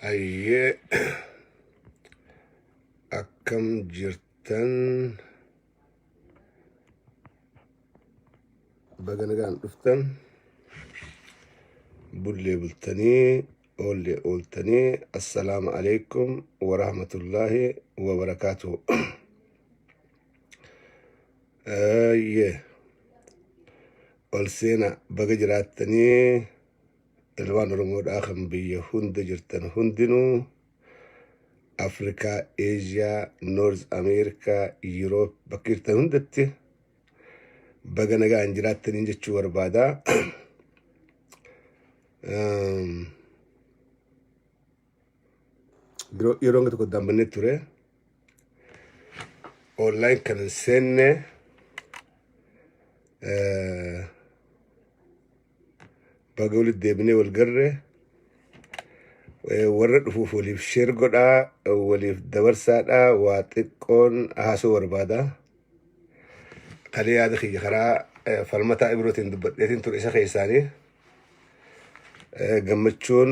Hayyee akkam jirtan baga nagaan dhuftan bullee bultanii oolle ooltanii assalaamu alaykum wa rahmatullahi wa barakaatuh. ol seena baga jiraattanii ilmaan oromoodhaa kan biyya hunda jirtan hundinuu Afrikaa, Eeshiyaa, Noorz Ameerikaa, Yuuroop bakka jirtan hundatti baga nagaan jiraattanii jechuu barbaadaa. Yeroo hanga tokko dambannee ture online kan seenne baga walitti deebinee wal garre warra dhufuuf waliif sheer godhaa waliif dabarsaadhaa waa xiqqoon haasoo barbaadaa. Kalee yaada kiyya karaa falmataa Ibrootiin dubbadheetiin ture isa keessaanii gammachuun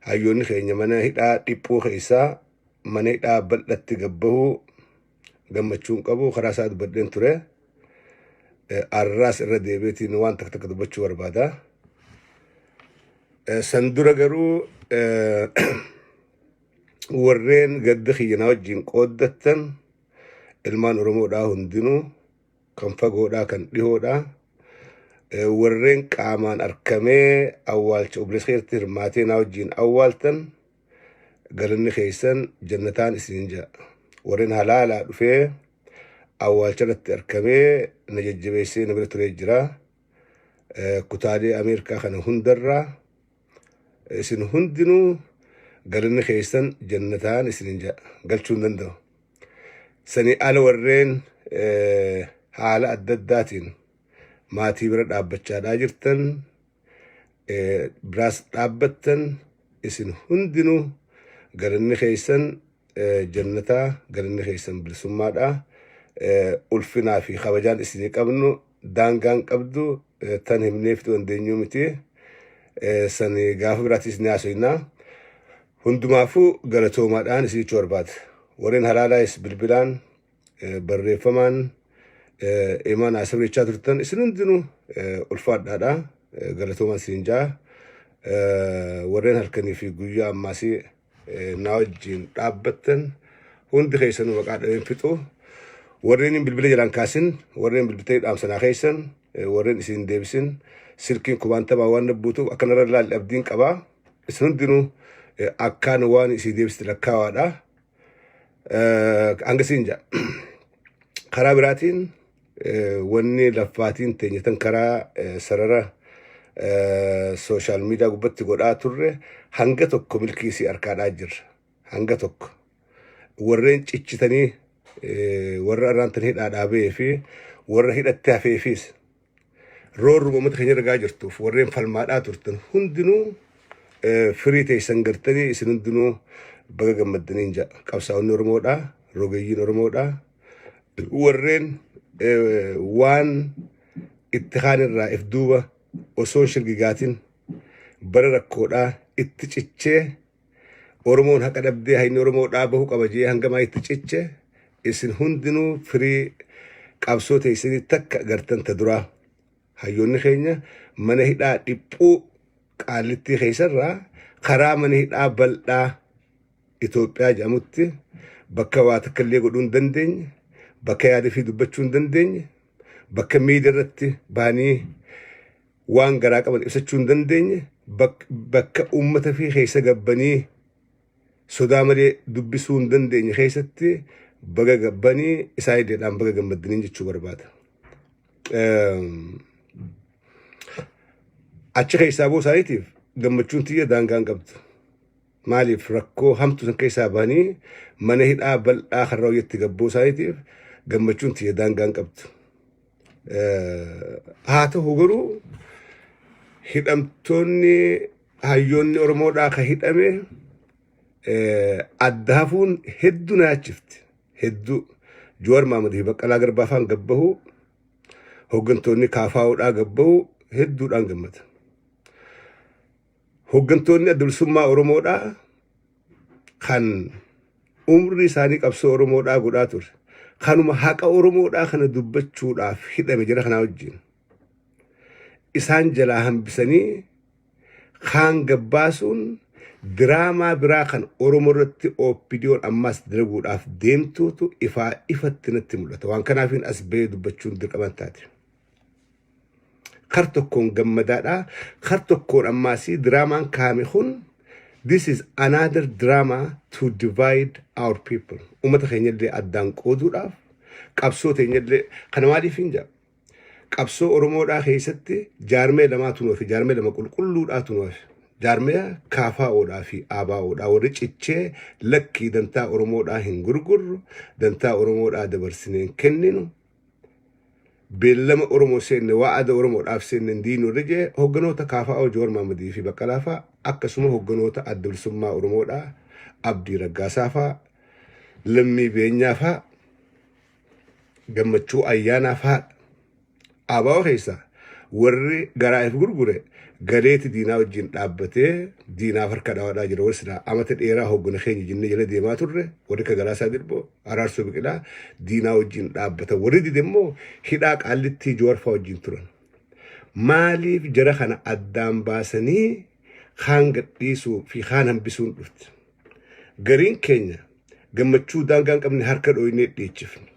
hayyoonni keenya mana hidhaa dhiphuu keessaa mana hidhaa bal'atti gabbahuu gammachuun qabu karaa isaa dubbadheen ture. Arraas irra deebiitiin waan takka dubbachuu barbaadaa. San dura garuu warreen gadda kiyyanaa wajjin qooddattan ilmaan oromoodhaa hundinuu kan fagoodhaa kan dhihoodhaa warreen qaamaan arkamee awwaalcha obboleessa keessatti hirmaatee naa wajjin awwaaltan galanni keessan jannataan isin ja'a. Warreen halaalaa dhufee awwaalcha irratti arkamee na jajjabeessee na bira turee jira. Kutaalee Ameerikaa kana hundarraa isin hundinuu galanni keessan jannataan isin ja'a galchuu hin danda'u. Sanii ala warreen haala adda addaatiin maatii bira dhaabbachaadhaa jirtan biraas dhaabbattan isin hundinuu galanni keessan jannataa galanni keessan bilisummaadhaa. Ulfinaa fi kabajaan isinii qabnu daangaan qabdu tan himneef dandeenyu miti. Sani gaafa biraatis ni haasoynaa. Hundumaafuu galatoomaadhaan isinii barbaada. Warreen halaalaayis bilbilaan barreeffamaan imaan haasawrechaa turtan isin hundinuu ulfaadhaadha. Galatoomaan isin ja'a. Warreen halkanii fi guyyaa ammaasii naa wajjin dhaabbattan hundi keessanuu maqaa dhaween fixu. Warreen bilbila jalaan kaasin, warreen bilbiltee dhaamsanaa keessan, warreen isin deebisin, silkiin kubaantamaa waan nabbuutuuf akkanarra laalli abdiin qabaa. Isin hundinuu akkaan waan isin deebiste lakkaawaadha. Hanga isin ja'a. Karaa biraatiin wanni laffaatiin teenyatan karaa sarara sooshaal miidiyaa gubbatti godhaa turre hanga tokko milkiisii harkaadhaa jirra. Hanga tokko. Warreen cichitanii warra arraantan hidhaa dhaabee fi warra hidhattee hafeefis roorru uummata keenya argaa jirtuuf warreen falmaadhaa turtan hundinuu firii teessan gartanii isin hundinuu baga gammaddaniin ja'a. Qabsaa'onni Oromoodhaa, rogeeyyiin Oromoodhaa, warreen waan itti kaan irraa if duuba osoo shirgigaatiin bara rakkoodhaa itti cichee Oromoon haqa dhabdee hayni Oromoodhaa bahuu qaba jee hangamaa itti cichee isin hundinuu firii qabsoo teessanii takka gartan ta duraa. Hayyoonni keenya mana hidhaa dhiphuu qaallittii keessarraa karaa mana hidhaa bal'aa Itoophiyaa jedhamutti bakka waa takka illee godhuu hin dandeenye, bakka yaada fi dubbachuu hin dandeenye, bakka miidiyaa irratti baanii waan garaa qaban ibsachuu hin dandeenye, bakka uummata fi keessa gabbanii sodaa malee dubbisuu hin dandeenye keessatti baga gabbanii isaa ideedhaan baga gammaddanii jechuu barbaada. Achi keessaa boo isaaniitiif gammachuun tiyya daangaan qabdu. Maaliif rakkoo hamtu san keessaa bahanii mana hidhaa bal'aa karra hoyyatti gabboo isaaniitiif gammachuun tiyya daangaan qabdu. Haa ta'u garuu hidhamtoonni hayyoonni Oromoodhaa ka hidhame adda hafuun hedduu naachifti. Hedduu Jawaar Mohaammed fi Baqqalaa Garbaafaan gabbahuu hooggantoonni KFO'dhaa gabbahuu hedduudhaan gammada. Hooggantoonni adda bilisummaa Oromoodhaa kan umri isaanii qabsoo Oromoodhaa godhaa ture. Kanuma haqa Oromoodhaa kana dubbachuudhaaf hidhame jira kanaa wajjin. Isaan jalaa hambisanii kaan gabbaasuun diraamaa biraa kan Oromoo irratti OPDO'n ammas dalaguudhaaf deemtuutu ifatti natti mul'ata. Waan kanaafiin as ba'ee dubbachuun dirqama taate. Kar tokkoon gammadaadhaa, kar tokkoon ammaasii diraamaan kaame kun this is another drama to divide our people. Ummata keenyallee addaan qooduudhaaf qabsoo teenyallee kana maaliif hin jedhu. Qabsoo Oromoodhaa keessatti jaarmee lamaatu nuuf jaarmee lama qulqulluudhaatu nuuf. Jaarmee KFO'dhaa fi ABO'dhaa warri cichee lakkii dantaa Oromoodhaa hin gurgurru, dantaa Oromoodhaa dabarsinee hin kenninu. Beellama Oromoo seenne waa'ada Oromoodhaaf seenne diinuu irra jee hogganoota KFO Jowaar Mohammadii fi Baqqalaa fa'a akkasuma hogganoota adda bilisummaa Oromoodhaa Abdii Raggaasaa fa'a Lammii Beenyaa fa'a Gammachuu Ayyaanaa fa'a ABO keessa warri garaa'eef gurgure galeeti diinaa wajjin dhaabbatee diinaaf harka dhawaadhaa jira. Warri silaa amata dheeraa hoggana keenya jennee jala deemaa turre warri akka Galaasaa Dirboo Araarsoo Biqilaa diinaa wajjin dhaabbatan. Warri dide immoo hidhaa Qaallittii Jowaar fa'aa wajjin turan. Maaliif jara kana addaan baasanii kaan gadhiisuu fi kaan hambisuun dhufte? Gariin keenya gammachuu daangaan qabne harka dhooynee dhiyeechifne.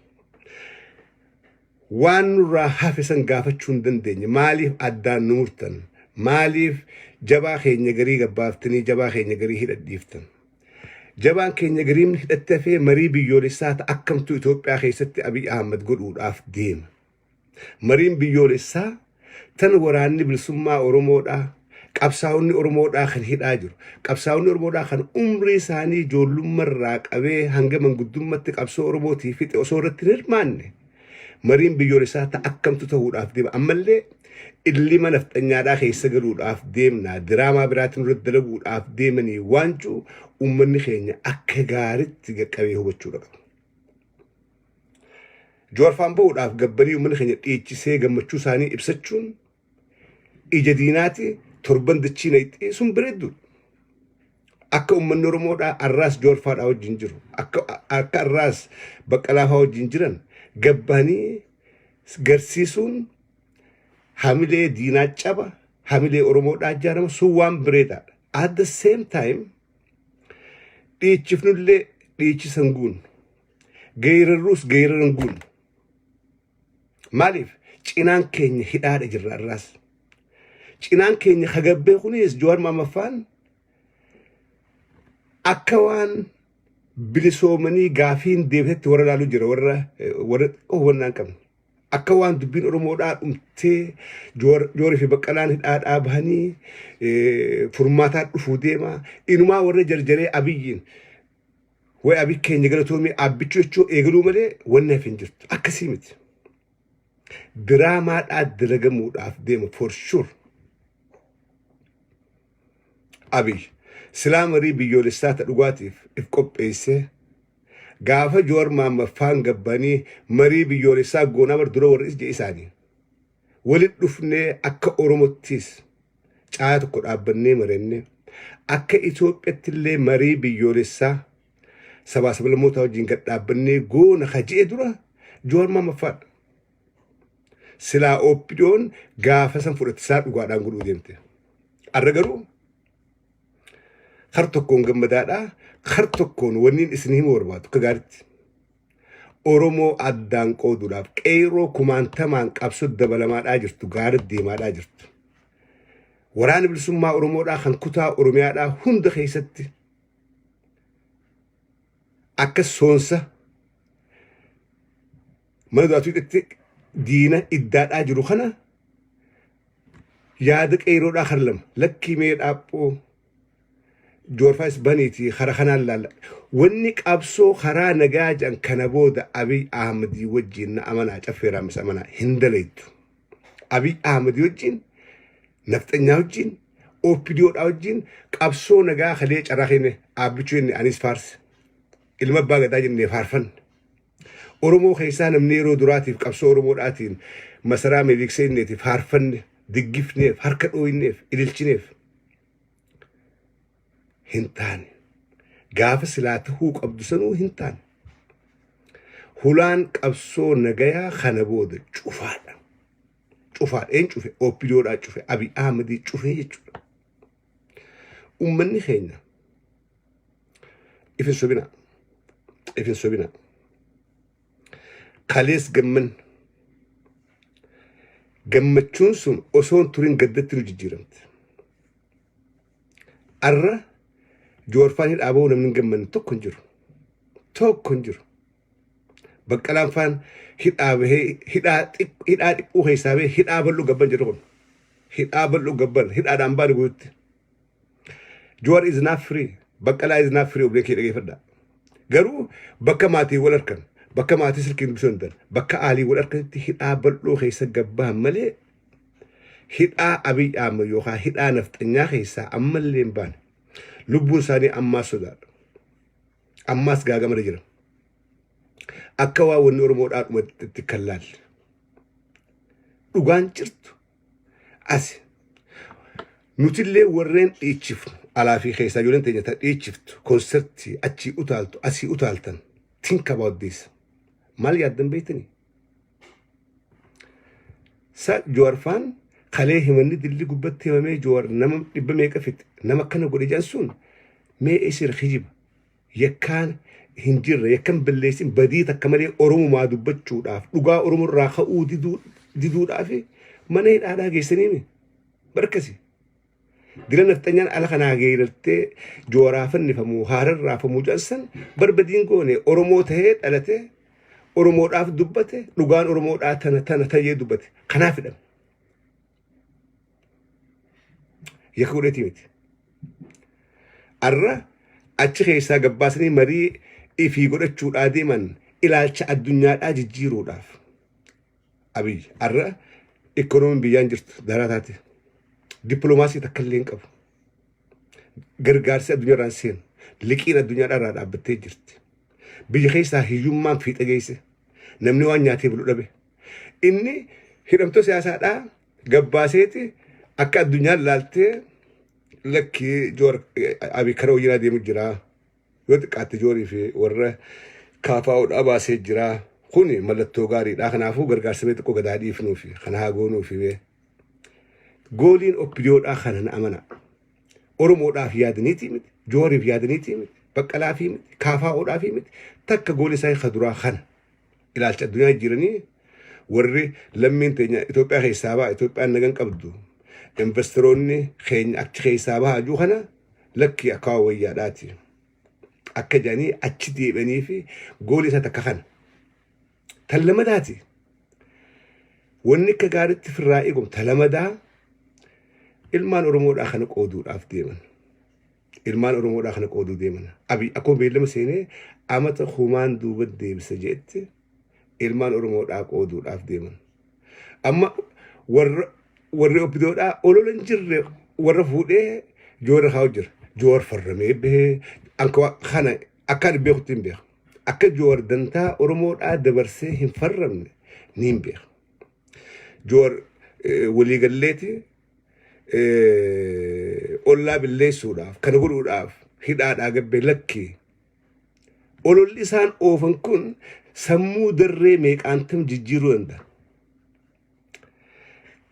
Waan nurraa hafe san gaafachuu hin dandeenye. Maaliif addaan nu murtan? Maaliif jabaa keenya garii gabbaaftanii jabaa keenya garii hidhadhiiftan? Jabaan keenya gariin hidhattee hafee marii biyyoolessaa ta'a akkamtu Itoophiyaa keessatti Abiy Ahmed godhuudhaaf deema. Mariin biyyoolessaa tan waraanni bilisummaa Oromoodhaa qabsaa'onni Oromoodhaa kan hidhaa jiru. Qabsaa'onni Oromoodhaa kan umrii isaanii ijoollummaarraa qabee hanga manguddummaatti qabsoo Oromootii fixe osoo irratti hin hirmaanne. Mariin biyyoolessaa ta'a akkamtu ta'uudhaaf deema. Ammallee illima nafxanyaadhaa keessa galuudhaaf deemnaa diraamaa biraatiin irratti dalaguudhaaf deemanii waancuu uummanni keenya akka gaariitti qaqqabee hubachuu qaba. Jowaar fa'aan ba'uudhaaf gabbarii uummanni keenya dhiichisee gammachuu isaanii ibsachuun ija diinaati torban dachii na ixxiisuun bareedduudha. Akka uummanni Oromoodhaa arraas Jowaar fa'aadhaa wajjin jiru akka arraas Baqqalaa fa'aa wajjin jiran gabbanii garsiisuun hamilee diinaa caba hamilee Oromoodhaa ijaarama sun waan bareedaadha. At the same time dhiichifnullee dhiichisan guun geerarruus geeraran guun. Maaliif cinaan keenya hidhaadha jirra arraas. Cinaan keenya hagabbee kunis Jowaar Mohamaffaan akka waan bilisoomanii gaafiin deebisetti warra laaluu jira warra hubannaan qabne. Akka waan dubbiin Oromoodhaa dhumtee Jawaarii fi Baqqalaan hidhaadhaa bahanii furmaataa dhufuu deema. Inumaa warra jarjaree Abiyyiin way Abiy keenya galatoomee abbichuu jechuu eegaluu malee wanni hafe hin jirtu. Akkasii miti. Diraamaadhaa dalagamuudhaaf deema for sure. Abiy silaa marii biyyoolessaa ta dhugaatiif if qopheessee gaafa Jowaar Mohamaffaan gabbanii marii biyyoolessaa goonaa bar dura warri ija isaanii walit dhufnee akka Oromottis caa tokko dhaabbannee marenne akka Itoophiyaatti illee marii biyyoolessaa sabaa sablammootaa wajjin gad dhaabbannee goona hajee dura Jowaar Mohamaffaan silaa OPDO'n gaafa san fudhatisaa dhugaadhaan godhuu deemte. Arra garuu kar tokkoon gammadaadhaa kar tokkoon wanniin isin hima barbaadu akka gaariitti Oromoo addaan qooduudhaaf qeeroo kumaantamaan qabsoo dabalamaadhaa jirtu gaariitti deemaadhaa jirtu. Waraana bilisummaa Oromoodhaa kan kutaa Oromiyaadhaa hunda keessatti akka soonsa mana du'aatuutti diina iddaadhaa jiru kana yaada qeeroodhaa kan lama lakkii mee dhaaphoo Jowaar fa'aas baniitii karaa kanaan laalla. Wanni qabsoo karaa nagaa jedhan kana booda Abiy Ahmedii wajjin na amanaa caffeeraa mis amanaa hin dalaytu. Abiy Ahmedii wajjin nafxanyaa wajjin OPDO'dhaa wajjin qabsoo nagaa kalee carraa keenya abbichuu inni anis faarse. Ilma abbaa gadaa jennee faarfanne. Oromoo keessaa namni yeroo duraatiif qabsoo Oromoodhaatiin masaraa miiliksee inneetiif faarfanne diggifneef harka dhooyneef ililchineef. هنتان قاف سلاته قبض سنو هنتان هولان قبصو نجايا خنبود شوفان إن شوفه أو بيدور شوفه أبي أحمدي شوفه ومني خينا إفن سبنا خالص جمتشون سون أصون تورين قدت رجيرمت أرى جورفان الأبو من جمن توك كنجر بكلام فان هيد أوه سابه هيد أبلو قبل جرون هيد أبلو قبل هيد أدم بارغوت جوار is not free بكلا is not free وبلكي لقي فردا قالوا بكا ماتي ولركن بكا ماتي سلكين بسندر بكا آلي ولركن هيد أبلو خيسا قبها ملي هيد أبي أعمل يوخا هيد نفتنيا خيسا أمال لينبان لبون ساني أما سودار أما سقاقا مرجرم أكوا ونور مودات متكلال لغان جرتو أسي نتلي ورين إيشفت على في خيسا جولين تنجتا إيشفت كونسرتي أتشي أتالتو أسي أتالتن think about this مال يادن بيتني سا جوارفان خليه مني دلي قبتي ومي جوار نما إبا كفت نما كان قولي جانسون مي إيسير خجيب يكان هنجر يكن بالليسين بديتا كمالي أرومو ما دبتشو داف لغا أرومو راخا أو ديدو دافي منين آدا جيسنيني بركسي دلنا نفتنيان على خنا غيرتي جورافن نفهمو هارر رافمو جانسن بربدين قوني أرومو تهيت ألتي أرومو داف دبتي لغان أرومو داف تنا تيه دبتي خنافي دم يكوري تيمتي أرى أتشي خيسا قباسني مري إفي قرأت شو آدمان إلى الدنيا أجيرو داف أبي أرى إكونومي بيان جرت داراتاتي دبلوماسي تكلين قبو غرغارسي الدنيا رانسين لكينا الدنيا رانات أبتي جرت بيجي خيسا هيوم مان فيت أجيسي نمني وان نياتي بلو ربي إني هرمتو سياسة قباسيتي أكا الدنيا لالتي لكي جور أبي كرو جرا دي مجرا يوتقات جوري في ورّا كافاو أباسي جرا خوني ملتو غاري داخنا فو غرغار سميت كو غدادي فنو في خنها غونو في غولين أوبيديود أخنا أمنا أورمو دا في يادنيتي مت جوري في يادنيتي مت بقلا في مت كافاو دا في مت تك غولي ساي خدرا خن إلى الدنيا جيرني ورّي لمين تنيا إثيوبيا حسابا إثيوبيا نغن قبدو انفستروني خين أكتخي سابها جوهنا لك يا كاوي يا داتي أكجاني أتشتي بني في قولي ستكخن تلمداتي ونك قارت في الرائقم تلمدا المان أرمود أخنك أودو راف ديمن المان أرمود أخنك أودو ديمن أبي أكون بيلم سيني أمت خومان دوبت ديب سجيت المان أرمود أخ أودو راف ديمن أما ورّي أبدودا أولو لنجر ورّا فودي جور هاوجر جور فرمي به أنكوا خنا أكاد بيختين بيه أكاد جور دنتا أرمود دبرسي هم فرمني نيم بيه جور ولي قلتي أولا باللي سوداف كان يقولوا داف هيدا أجاب بلكي أولو لسان أوفن كون سمو دري ميك أنتم جيجيرو اندا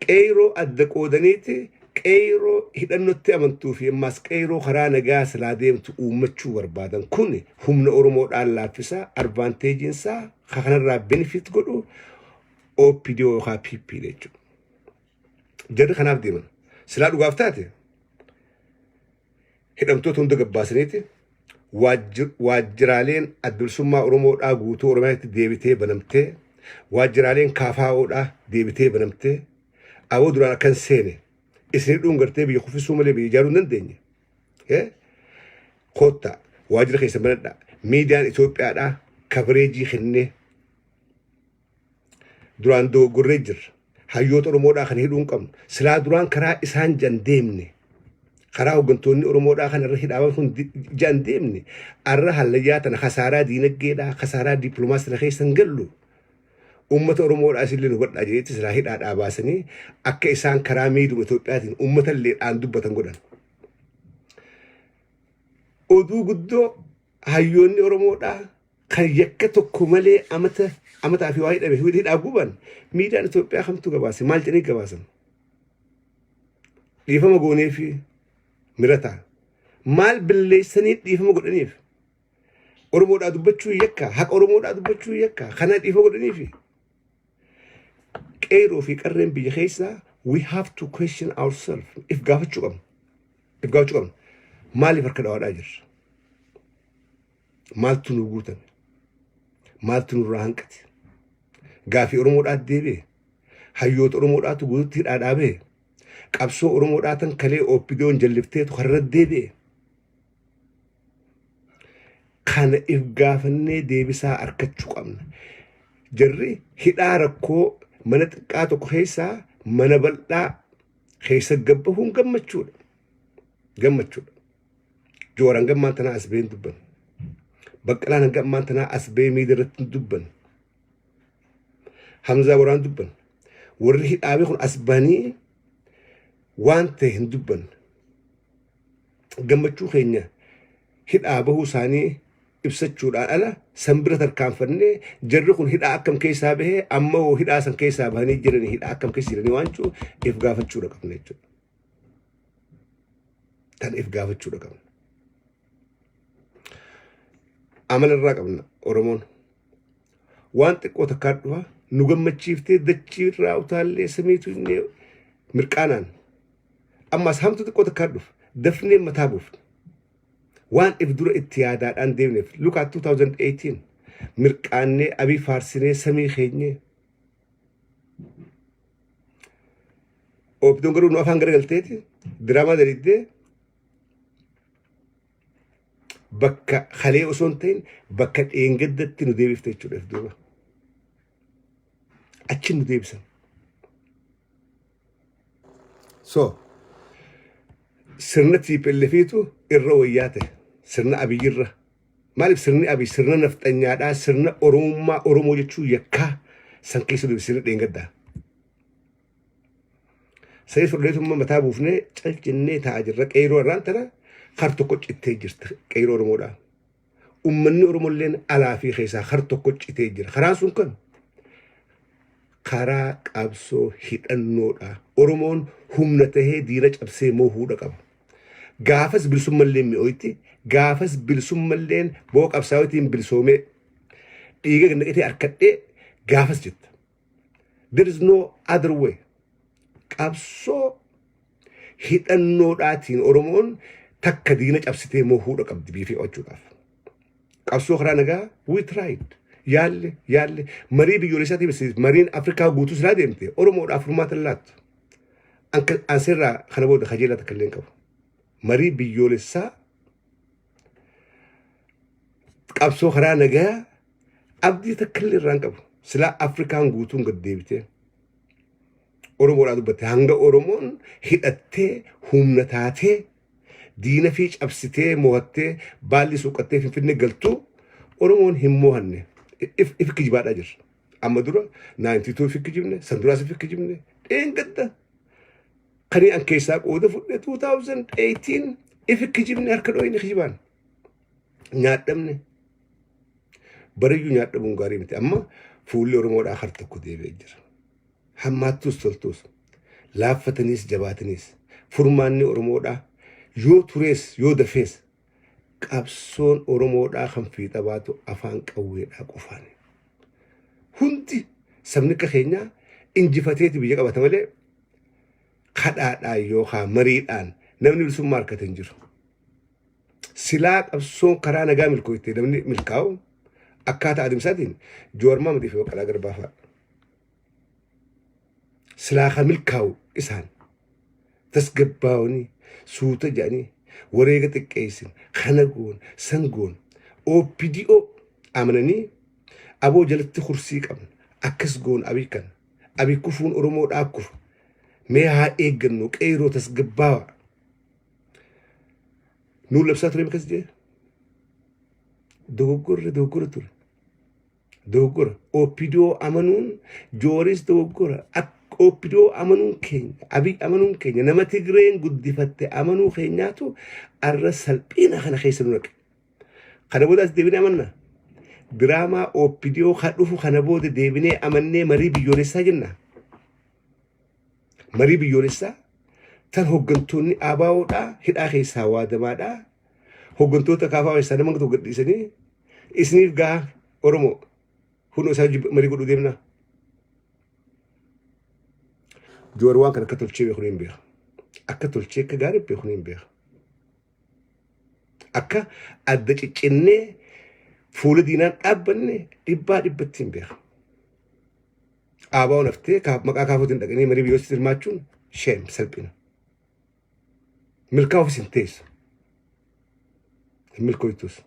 كيرو أدقودنيتي كيرو هيدنوتي أمنتو في ماس كيرو خرانا جاس لاديم تؤمتشو وربادن كوني هم نورمود على فيسا أربانتيجين سا خانا را بنفيت قدو أو بيديو خا بي ليجو جد خناف ديمن سلاد وقافتاتي هيدمتو تندق باسنيتي واجرالين أدلسوما أرمود أغوتو أرمات ديبتي بنمتي واجرالين كافاو ديبتي بنمتي أو درانا كان سيني إسنين دونغرتي بيخوفي سومالي بيجارو ننديني خوتا واجر خيسا بندا ميديان إثيوبيا دا كفريجي خني دران دو غريجر هايوت أرمودا خن هيدون قم سلا دران كرا إسان جان ديمني كرا وغنتوني أرمودا خن رهيد آوان خن جان ديمني أرها اللياتنا خسارة دينك جيدا خسارة ديبلوماسي نخيسا نقلو أمة أرمود أسيلين وقت أجيت سلاحيد أباسني أكيد إنسان كرامي دو متوقعين أمة اللي عندو بتنقولن oduu guddoo hayyoonni Oromoodhaa kan yakka tokko malee amataa fi waa hidhame hidhaa guban miidiyaan Itoophiyaa kamtu gabaase maal jedhanii gabaasan dhiifama goonee fi mirataa maal billeessanii dhiifama godhaniif Oromoodhaa dubbachuu yakka haqa Oromoodhaa dubbachuu yakka kana dhiifama godhaniif qeeroo fi qarreen biyya keessaa we have to question ourselves if gaafachuu qabna maaliif harka dhawaadhaa jirra maaltu nu guutan maaltu nurraa hanqate gaafii Oromoodhaa deebi'e hayyoota Oromoodhaatu guututti hidhaa dhaabee qabsoo Oromoodhaa tan kalee oppidoon jallifteetu har'a deebi'e kana if gaafannee deebisaa argachuu qabna jarri hidhaa rakkoo mana xiqqaa tokko keessaa mana bal'aa keessa gabbahuun gammachuudha Jooran gammaan tanaa as been dubban Baqqalaan gammaan tanaa as bee miidirratti dubban Hamzaa waraan dubban warri hidhaabee kun as banii waan ta'e hin dubban gammachuu keenya hidhaa bahuu isaanii ibsachuudhaan ala sanbira tarkaanfannee jarri kun hidhaa akkam keessaa bahee amma hoo hidhaa san keessaa bahanii jiranii hidhaa akkam keessa jiranii waan jiru if gaafachuudha qabna jechuudha. Tan if gaafachuudha qabna. Amala irraa qabna Oromoon waan xiqqoo takkaa dhufa nu gammachiiftee dachii irraa utaallee samiitu inni mirqaanaan ammas hamtu xiqqoo takkaa dhufa dafnee mataa buufna. Waan if dura itti yaadaadhaan deemneef look at 2018 mirqaannee abii faarsinee samii keenyee oppidoon garuu nu afaan garagalteeti diraamaa daliddee bakka halee osoo hin ta'in bakka dheengaddatti nu deebifte jechuudha if duuba achi nu deebisan so sirna TPLFiitu irra wayyaa ta'e sirna abiyyirra maaliif sirni abiy sirna nafxanyaadhaa sirna Oromummaa Oromoo jechuu yakkaa san keessa deebisanii dheengaddaa sayii furdeetummaa mataa buufnee calcinnee taa'aa jirra qeeroo irraan tana har tokko cittee jirta qeeroo Oromoodhaa ummanni Oromolleen alaa fi keessaa har tokko cittee jira karaan sun kan karaa qabsoo hidhannoodhaa Oromoon humna tahee diina cabsee moohuudha qaba gaafas bilisummallee mi'ooyti gaafas bilisummalleen boo qabsaawotiin bilisoomee dhiiga naqatee harkadhee gaafas jetta there is no other way qabsoo hidhannoodhaatiin Oromoon takka diina cabsitee moohuudha qabdi biifee ochuudhaaf qabsoo karaa nagaa we tried yaalle marii biyyoolessaatiif mariin Afrikaa guutuu silaa deemte Oromoodhaaf furmaata laattu ansirraa kana booda kajeelaa takka illee qabu marii biyyoolessaa qabsoo karaa nagaa abdii takka illee irraan qabu silaa Afrikaan guutuun gad deebitee Oromoodhaa dubbatte hanga Oromoon hidhattee humna taatee diina fi cabsitee mo'attee baalli suuqattee finfinnee galtuu Oromoon hin mo'anne if kijibaadhaa jirra amma dura 92 if kijibne san duraas if kijibne dheengadda kanii an keessaa qooda fudhe 2018 if kijibne harka dhooyne kijibaan nyaadhamne bariyyuu nyaadhamuun gaarii miti amma fuulli Oromoodhaa har tokko deebi'ee jira hammaattus toltus laaffataniis jabaataniis furmaanni Oromoodhaa yoo turees yoo dafees qabsoon Oromoodhaa kan fiixa baatu afaan qawweedhaa qofaan hundi sabni akka keenyaa injifateeti biyya qabata malee kadhaadhaan yookaan mariidhaan namni bilisummaa harkate hin jiru silaa qabsoon karaa nagaa milkooyte namni milkaa'u akkaataa adeemsaatiin Joormaa Madiif Baqqalaa Garbaa fa'a silaa kan milkaa'u isaan tasgabbaa'anii suuta jedhanii wareega xiqqeessin kana goon san goon OPDO amananii aboo jalatti kursii qaban akkas goon abii kan abii kufuun Oromoodhaa kufu mee haa eeggannu qeeroo tasgabbaawa nuun labsaa ture akkas jee dogoggora ture dogoggora OPDO amanuun jooris dogoggora OPDO amanun keenya Abiy amanun keenya nama Tigreen guddifatte amanuu keenyaatu arra salphina kana keessa nu naqe kana boodas deebinee amanna diraamaa OPDO kadhufu kana booda deebinee amannee marii biyyoolessaa jenna marii biyyoolessaa tan hoggantoonni ABO'dha hidhaa keessaa waadamaadha hoggantoota kaafaa keessaa nama tokko gadhiisanii isiniif gaa Oromoo hundi isaa marii godhuu deemna Joorwaan kan akka tolchee beekuu hin beeku akka tolchee akka gaarii beekuu hin beeku akka adda ciccennee fuula diinaan dhaabbanne dhibbaa dhibbatti hin beeku ABO naftee maqaa kaafootiin dhaqanii marii biyyoolessaa hirmaachuun sheem salphina milkaa ofiis hin teessu hin milkooytus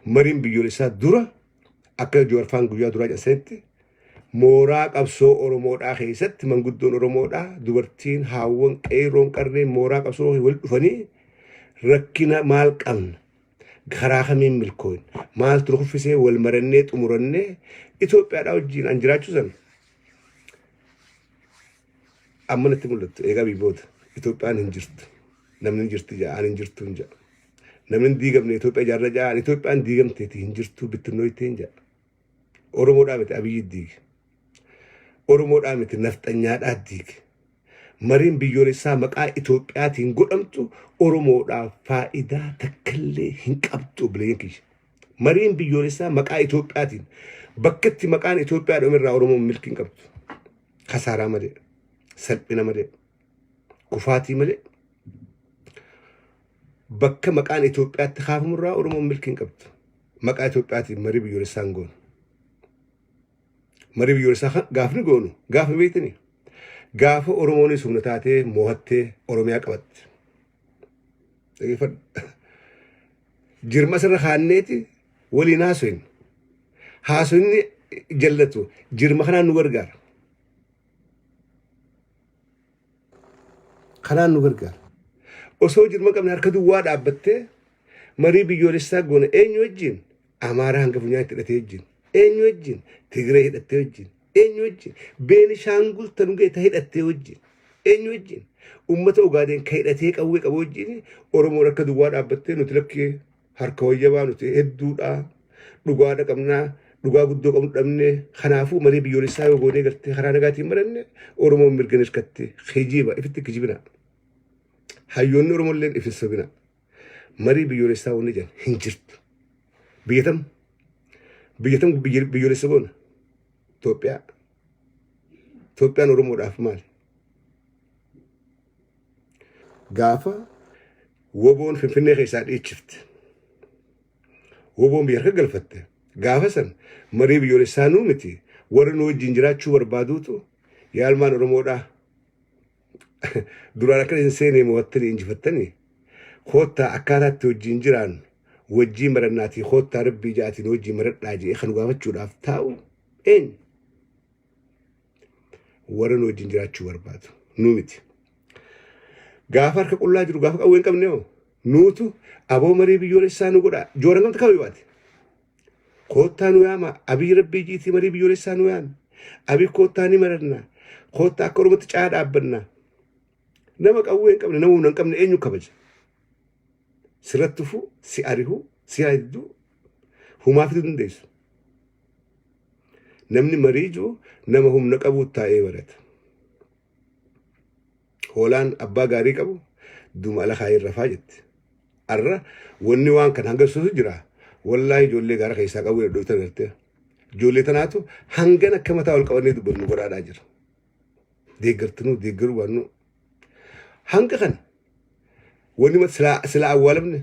mariin biyyoolessaa dura akka Joorfaan guyyaa duraa jedhanitti mooraa qabsoo Oromoodhaa keessatti manguddoon Oromoodhaa dubartiin haawwan qeerroon qarreen mooraa qabsoo wal dhufanii rakkina maal qabna karaa kamiin milkooyin maaltu ruffisee wal marannee xumurannee Itoophiyaadhaa wajjin an jiraachuu san amma natti mul'attu eegaa biyyoota Itoophiyaan hin jirtu namni hin jirti ja'a hin jirtu hin ja'a namni diigamne Itoophiyaa jaarra ja'a Itoophiyaan diigamteeti hin jirtu bittinnooytee hin ja'a Oromoodhaa miti Abiyyi diige Oromoodhaa miti nafxanyaadhaa diige mariin biyyoolessaa maqaa Itoophiyaatiin godhamtu Oromoodhaaf faayidaa takkallee hin qabdu bileen kiyya mariin biyyoolessaa maqaa Itoophiyaatiin bakkatti maqaan Itoophiyaa dhumirraa Oromoon milkiin qabdu kasaaraa malee salphina malee kufaatii malee bakka maqaan Itoophiyaatti kaafamurraa Oromoon milkiin qabdu maqaa Itoophiyaatiin marii biyyoolessaan goonu marii biyyoolessaa gaafni goonu gaafa beektanii gaafa Oromoonis humna taatee moohattee Oromiyaa qabatte jirma sirra kaanneeti waliin haasoyni jallatu jirma kanaan nu gargaara osoo jirma qabne harka duwwaa dhaabbattee marii biyyoolessaa goona eenyu wajjin Amaaraa hanga funyaatti hidhatee wajjin eenyu wajjin Tigree hidhattee wajjin eenyu wajjin Beenishaangul tanugee ta hidhattee wajjin eenyu wajjin ummata Ogaadeen ka hidhatee qawwee qabu wajjin Oromoo harka duwwaa dhaabbattee nuti lakkee harka wayyabaa nuti hedduudha dhugaadha qabnaa dhugaa guddoo qabnu dhabne kanaafuu marii biyyoolessaa yoo goonee gartee karaa nagaatiin maranne Oromoon mirgan hirkatte kijiba ifitti kijibina hayyoonni Oromolleen ifin sobina marii biyyoolessaa wanni jedhan hin jirtu biyyatam biyyoolessa goona Itoophiyaan Oromoodhaaf maali gaafa woboon Finfinnee keessaa dhiichifte woboon biyya harka galfatte gaafa san marii biyyoolessaa nuu miti warra nu wajjin jiraachuu barbaaduutu yaalmaan Oromoodhaa duraan akka isin seenee moo'attanii injifattanii koottaa akkaataatti wajjin jiraan wajjii marannaatii koottaa rabbii ja'atiin wajjii maradhaa jee kan gaafachuudhaaf taa'u eenyu warra nu wajjin jiraachuu barbaadu nuu miti gaafa harka qullaa jiru gaafa qawwee hin qabne hoo nuutu aboo marii biyyoolessaa nu godhaa jooran gamta kabe baate koottaa nu yaama Abiy rabbii jiitii marii biyyoolessaa nu yaama Abiy koottaa ni marannaa koottaa akka Oromootti caa dhaabbannaa nama qawwee hin qabne nama humna hin qabne eenyu kabaja sirrattufu si arihu si haiddu humaafitu dandeessu namni marii jiru nama humna qabu taa'ee barata hoolaan abbaa gaarii qabu duma ala kaayee rafaa jetti arra wanni waan kan hanga suusu jira wallaahi ijoollee gaara keessaa qabu iddoo itti agartee ijoollee tanaatu hangan akka mataa ol qabannee dubbannu godhaadhaa jira deeggartinuu deeggaru waannu hanga kana wanni sila awwaalamne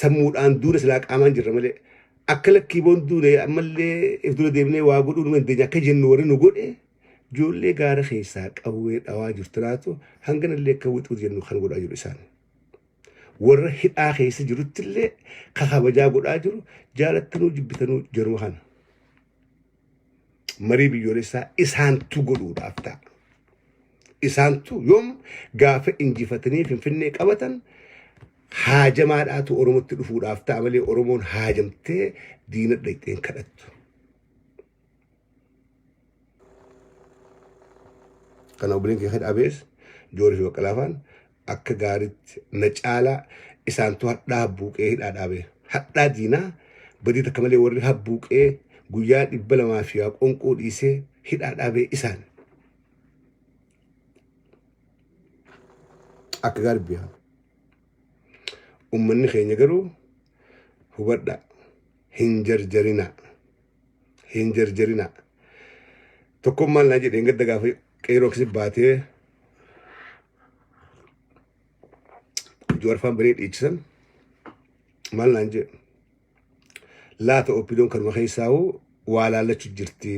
sammuudhaan duuna silaa qaamaan jirra malee akka lakkiiboon duune ammallee if dura deemnee waa godhuu nu dandeenya akka jennu warri nu godhe ijoollee gaara keessaa qawwee dhawaa jirtanaatu hanganallee akka wixuu jennu kan godhaa jiru isaan warra hidhaa keessa jiruttillee kabajaa godhaa jiru jaalattanuu jibbitanuu jiruma kana marii biyyoolessaa isaantu godhuudhaaf ta'a isaantu yoom gaafa injifatanii Finfinnee qabatan haajamaadhaatu Oromootti dhufuudhaaf ta'a malee Oromoon haajamtee diina dhayxeen kadhattu kana obboleen kee abees joorii fi baqqalaafaan akka gaariitti na caalaa isaantu hadhaa buuqee hidhaa dhaabee hadhaa diinaa badii takka malee warri habbuuqee guyyaa 200 fi qonqoo dhiisee hidhaa dhaabee isaan akka gaarii biyaa ummanni keenya garuu hubadha hin jarjarina tokkummaan naa jedheen gadda gaafa qeeroo kasi baatee joorfaan baree dhiichisan maal naan jedhe laata oppidoon kanuma keessaa'u waa laallachuu jirti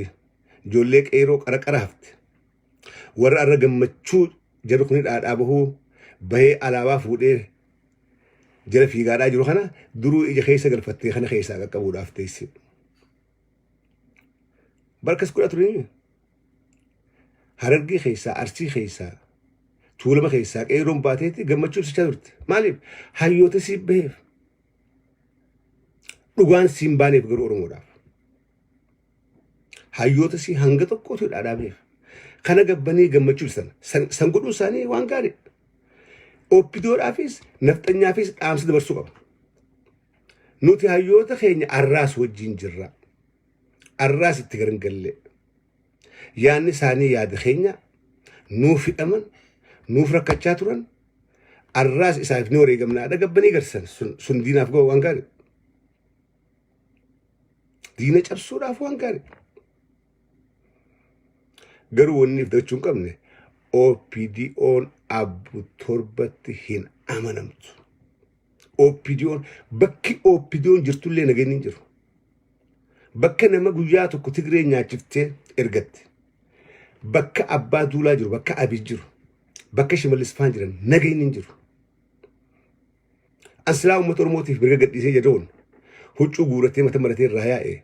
ijoollee qeeroo qara hafte warra arra gammachuu jara kuni dhaadhaa bahuu bahee alaabaa fuudhee jara fiigaadhaa jiru kana duruu ija keessa galfattee kana keessaa qaqqabuudhaaf teessi barkas kudha turini Harargee keessaa Arsii keessaa Tuulama keessaa qeeroon baateetti gammachuu ibsachaa turte maaliif hayyoota siif baheef dhugaan siin baaneef garuu Oromoodhaaf hayyoota si hanga tokkootu dhaadhaabeef kana gabbanii gammachuu ibsan san godhuu isaanii waan gaarii oppidoodhaafis nafxanyaafis dhaamsa dabarsuu qaba nuti hayyoota keenya arraas wajjin jirra arraas itti garangalle yaanni isaanii yaada keenya nuuf hidhaman nuuf rakkachaa turan arraas isaaf ni wareegamnaadha gabbanii garsan sun diinaaf ga'u waan gaarii diina cabsuudhaaf waan gaarii garuu wanniif dachuu hin qabne OPDO'n abbu torbatti hin amanamtu OPDO'n bakki OPDO'n jirtullee nageenyi hin jiru bakka nama guyyaa tokko Tigree nyaachiftee ergatte bakka abbaa duulaa jiru bakka abii jiru bakka Shimallis Faan jiran nageenyi hin jiru ansilaa uummata Oromootiif mirga gadhiisee jedhoon huccuu guuratee mata maratee irraa yaa'e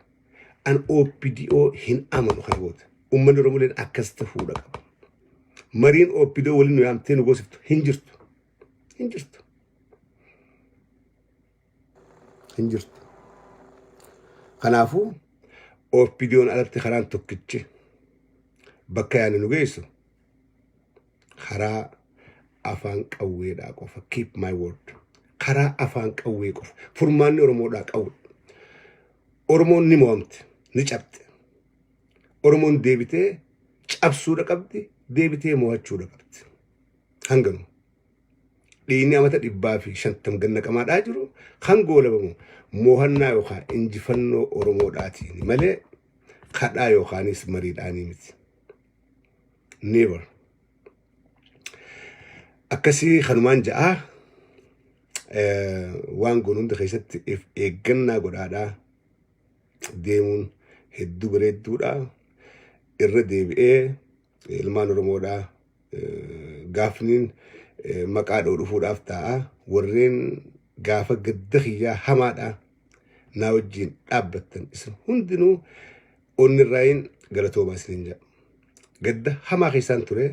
an OPDO hin amanu kana booda ummanni Oromoo akkas ta'uudha qaba mariin OPDO waliin nu yaamtee nu goosiftu hin jirtu kanaafuu OPDO'n alatti karaan tokkichi bakka yaani nu geessu karaa afaan qawweedhaa qofa keep my word karaa afaan qawwee qofa furmaanni Oromoodhaa qawwe Oromoon ni mo'amte ni cabte Oromoon deebitee cabsuudha qabdi deebitee mo'achuudha qabdi hanganu dhiinni amata 150 ganna qamaadhaa jiru kan goolabamu mo'annaa yookaan injifannoo Oromoodhaatiin malee kadhaa yookaanis mariidhaanii miti never akkasii kanumaan ja'a waan goon hunda keessatti eeggannaa godhaadhaa deemuun hedduu bareedduudha irra deebi'ee ilmaan Oromoodhaa gaafniin maqaa dhufuudhaaf ta'a warreen gaafa gadda xiyyaa hamaadhaa naa wajjin dhaabbattan isin hundinuu onnirraayin galatoomaa isiniin jedha gadda hamaa keessaan ture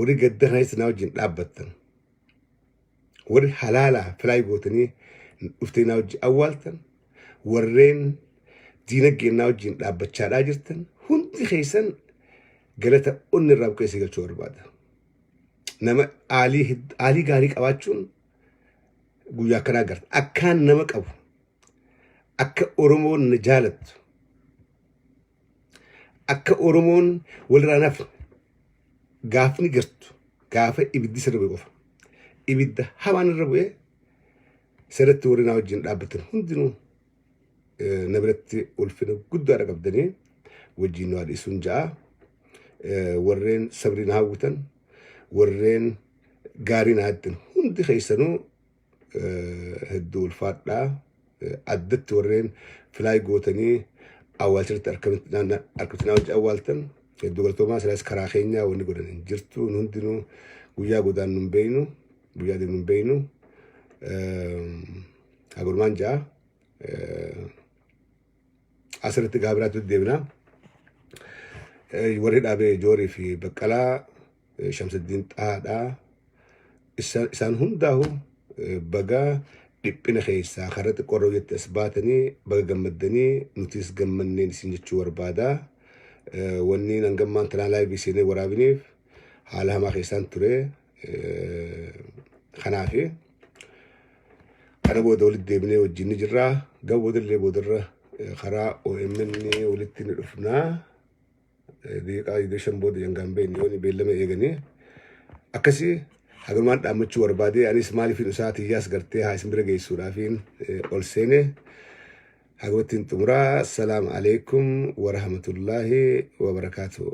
warri gadda kanaanis naa wajjin dhaabbattan warri halaalaa filaay gootanii dhuftee naa wajjin awwaaltan warreen diinagdeen naa wajjin dhaabbachaadhaa jirtan hundi keessan galata onnirraa buqqeessee galchuu barbaada nama aalii gaarii qabaachuun guyyaa akkanaa agarta akkaan nama qabu akka Oromoon na jaalattu akka Oromoon walirraa nafne gaafni gartu gaafa ibiddi sirra bu'e qofa ibidda hamaan irra bu'ee sirratti warri naa wajjin dhaabbatan hundinuu na biratti ulfina guddaadha qabdanii wajjin nu haadhiisuun ja'a warreen sabrii na hawwitan warreen gaarii na haaddan hundi keessanuu hedduu ulfaadhaa addatti warreen filaay gootanii awwaalchirratti harkatti naa wajjin awwaaltan hedduu galatoomaa silaas karaa keenyaa wanni godhan hin jirtu nu hundinuu guyyaa godaan nun beeynu guyyaa deemu nun beeynu hagurumaan ja'a asirratti gaabiraatti deebinaa warri dhaabee Joorii fi Baqqalaa Shamsaddiin Xahaadhaa isaan hundaahu baga dhiphina keessaa karra xiqqoorroo jetti as baatanii baga gammaddanii nutis gammanneen isin jechuu barbaadaa wanni hangammaan tanaa laayivii seenee waraabiniif haala hamaa keessaan ture. Kanaafi kana booda walitti deebinee wajjin ni jirra. Gabaa boodallee boodarra karaa OMN walitti ni dhufnaa. Daqiiqaa 25 booda jangaan beekni yoo beellama eeganii akkasii hagamaan dhaammachuu barbaade anis maaliifin isaa tiyyaas gartee haa isin bira geessuudhaafiin ol seene hagamattiin xumuraa. Assalaamu alaikum wa rahmatullahi wa barakaatuh.